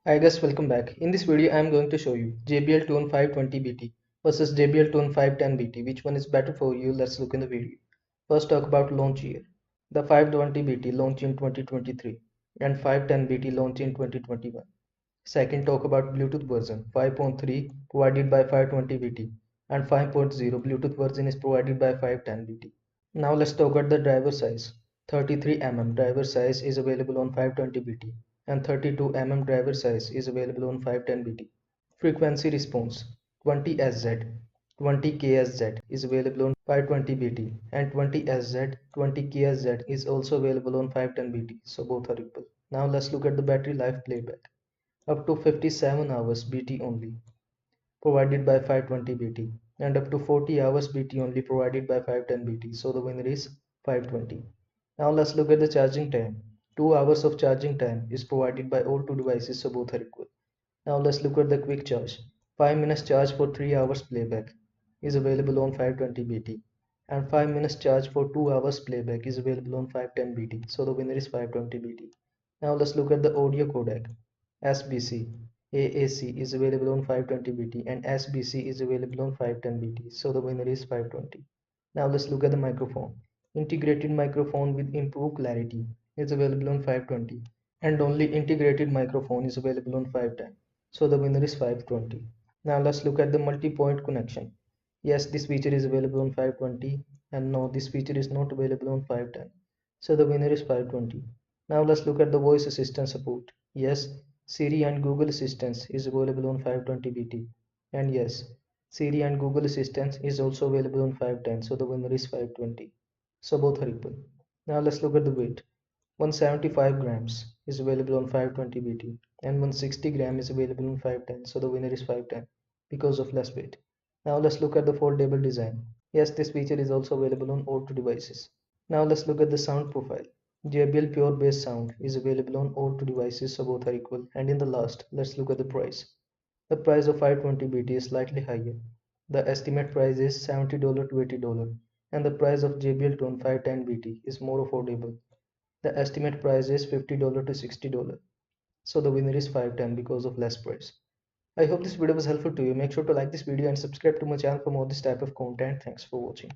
Hi guys, welcome back. In this video, I am going to show you JBL Tone 520BT versus JBL Tone 510BT. Which one is better for you? Let's look in the video. First, talk about launch year. The 520BT launched in 2023 and 510BT launched in 2021. Second, talk about Bluetooth version. 5.3 provided by 520BT and 5.0 Bluetooth version is provided by 510BT. Now let's talk about the driver size. 33 mm driver size is available on 520BT and 32 mm driver size is available on 510BT. Frequency response 20 Hz, 20 kHz is available on 520BT and 20 Hz, 20 kHz is also available on 510BT, so both are equal. Now let's look at the battery life playback. Up to 57 hours BT only provided by 520BT and up to 40 hours BT only provided by 510BT. So the winner is 520. Now let's look at the charging time. 2 hours of charging time is provided by all two devices, so both are equal. Now let's look at the quick charge. 5 minutes charge for 3 hours playback is available on 520BT and 5 minutes charge for 2 hours playback is available on 510BT. So the winner is 520BT. Now let's look at the audio codec. SBC, AAC is available on 520BT and SBC is available on 510BT. So the winner is 520. Now let's look at the microphone. Integrated microphone with improved clarity is available on 520 and only integrated microphone is available on 510. So the winner is 520. Now let's look at the multi-point connection. Yes, this feature is available on 520 and no, this feature is not available on 510. So the winner is 520. Now let's look at the voice assistant support. Yes, Siri and Google Assistant is available on 520BT. And yes, Siri and Google Assistant is also available on 510. So the winner is 520. So both are equal. Now let's look at the weight. 175 grams is available on 520BT and 160 gram is available on 510. So the winner is 510 because of less weight. Now let's look at the foldable design. Yes, this feature is also available on all two devices. Now let's look at the sound profile. JBL Pure Bass Sound is available on all two devices, so both are equal. And in the last, let's look at the price. The price of 520BT is slightly higher. The estimate price is $70 to $80 and the price of JBL Tone 510BT is more affordable. The estimate price is $50 to $60. So the winner is 510 because of less price. I hope this video was helpful to you. Make sure to like this video and subscribe to my channel for more this type of content. Thanks for watching.